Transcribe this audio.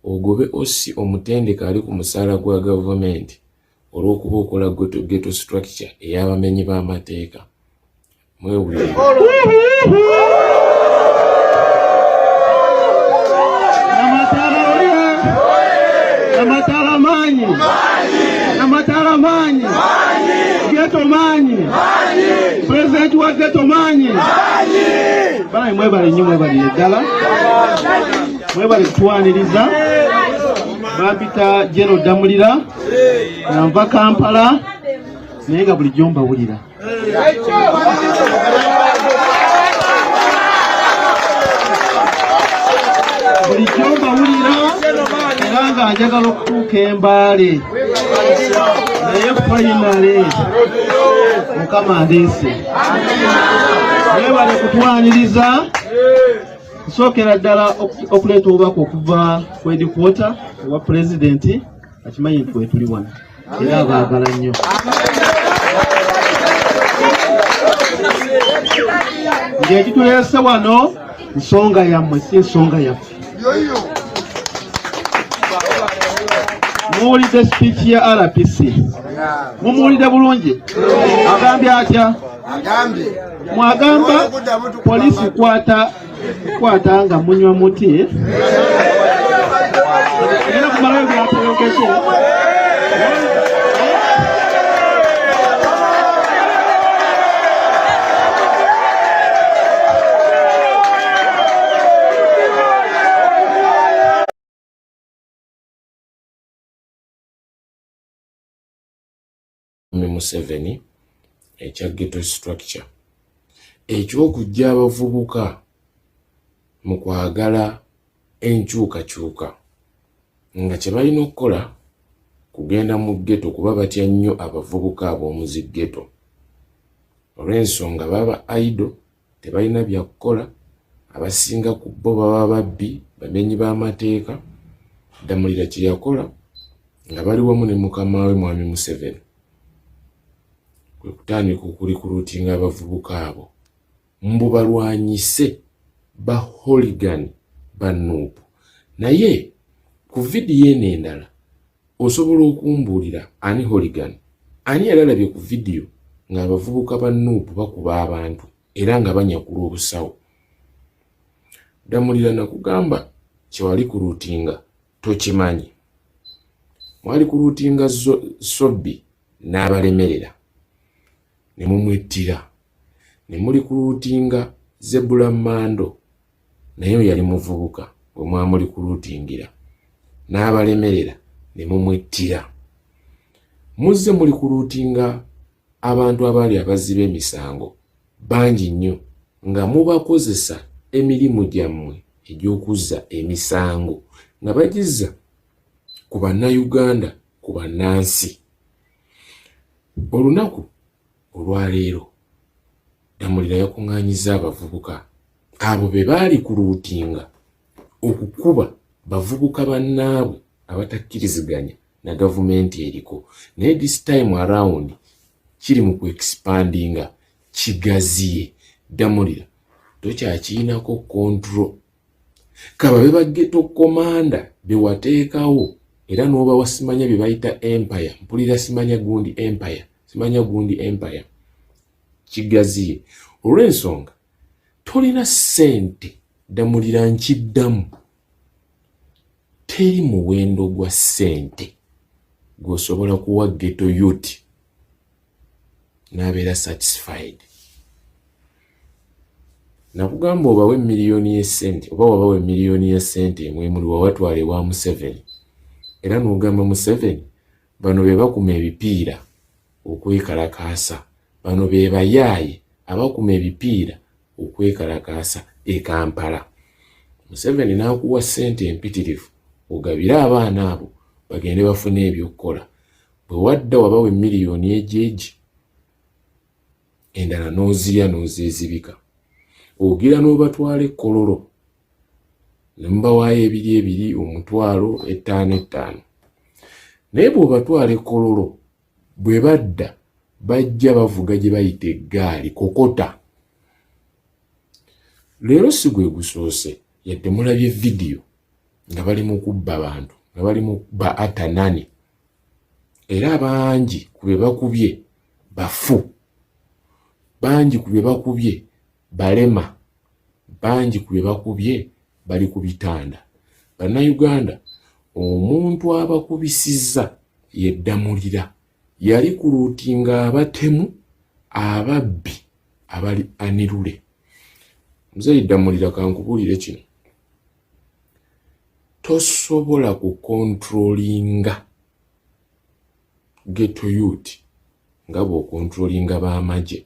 ogobe osi omutendeka ali ku musaala gwa gavumenti olw'okuba okola ghetto structure ey'abamenyi b'amateeka. Mwewulire. Namatala manyi. Namatala manyi. Ghetto manyi. President wa ghetto manyi. Bana mwebale nnyo mwebale ddala. Mwebale kutwaniriza. Bampita General Damulira. Nava Kampala. Naye nga bulijjo mbawulira. Bulijjo mbawulira. Era nga njagala okutuuka Embaale. Naye finale Mukama andeese. Mwebale kutwaniriza. Nsookera ddala okuleeta obubaka okuva ku headquarter owa pulezidenti akimanyi nti we tuli wano era abaagala nnyo. Ng'ekituleese wano nsonga yammwe si nsonga yaffe. Muwulidde speech ya RPC. Mumuwulidde bulungi? Agambye atya? Mwagamba poliisi kwata nga munywa muti. Era kumalayo byategekese. Museveni ekya ghetto structure eky'okujja abavubuka mu kwagala enkyukakyuka nga kye balina okukola kugenda mu ghetto kuba batya nnyo abavubuka ab'omuzi ghetto. Olw'ensonga baba idle, tebalina bya kukola, abasinga ku bo baba babbi, bamenyi b'amateeka. Damulira kye yakola nga bali wamu ne mukama we Mwami Museveni kutandika okulikuruutinga abavubuka abo mbu balwanyise ba hooligan ba Nuupu. Naye ku vidiyo eno endala osobola okumbuulira ani hooligan, ani yalalabye ku vidiyo ng'abavubuka ba Nuupu bakuba abantu era nga banyakula obusawo. Damulira nakugamba kyewali kuruutinga tokimanyi. Mwali kuruutinga Sobbi n'abalemerera ne mumwettira, ne muli kuruutinga Zebula Mando naye yali muvubuka bwe mwamuli kuruutingira n'abalemerera ne mumwettira. Muzze muli kuruutinga abantu abaali abaziba emisango bangi nnyo nga mubakozesa emirimu gyammwe egy'okuzza emisango nga bagizza ku bannayuganda, ku bannansi. Olunaku olwaleero Damulira yakuŋŋaanyiza abavubuka abo be baali ku luutinga okukuba bavubuka bannaabwe abatakkiriziganya na gavumenti eriko. Naye this time around kiri mu ku-expandinga, kigaziye. Damulira tokyakiinako control. Kababe ba ghetto commander be wateekawo era n'oba wasimanya bye bayita empire, mpulira simanya gundi empire, kigaziye. Olw'ensonga tolina ssente. Damulira nkiddamu, teri muwendo gwa ssente gw'osobola kuwa ghetto youth n'abeera satisfied. Nakugamba obawe miliyoni y'essente oba wabawe miliyoni ya ssente emuli wawatwale wa Museveni era n'ogamba Museveni bano be bakuma ebipiira okwekalakaasa, bano be bayaaye abakuma ebipiira okwekalakaasa e Kampala. Museveni n'akuwa ssente empitirivu ogabire abaana abo bagende bafune ebyokukola. Bwe wadda wabawe miliyoni ejeegi endala n'ozirya n'ozeezibika. Ogira n'obatwala e Kololo ne mubawaayo ebiri omutwalo 5,500. Naye bw'obatwala e Kololo bwe badda bajja bavuga gye bayita eggaali kokota. Leero si gwe gusoose yadde mulabye vidiyo nga bali mu kubba abantu, nga bali mu kubba atanani, era bangi ku be bakubye bafu, bangi ku be bakubye balema, bangi ku be bakubye bali ku bitanda. Bannayuganda, omuntu abakubisizza yeddamulira yali ku luutinga abatemu, ababbi abali anirule. Muzeeyi Ddamulira, kankubulire kino, tosobola kukontrolinga ghetto youth nga bw'okontrolinga b'amagye.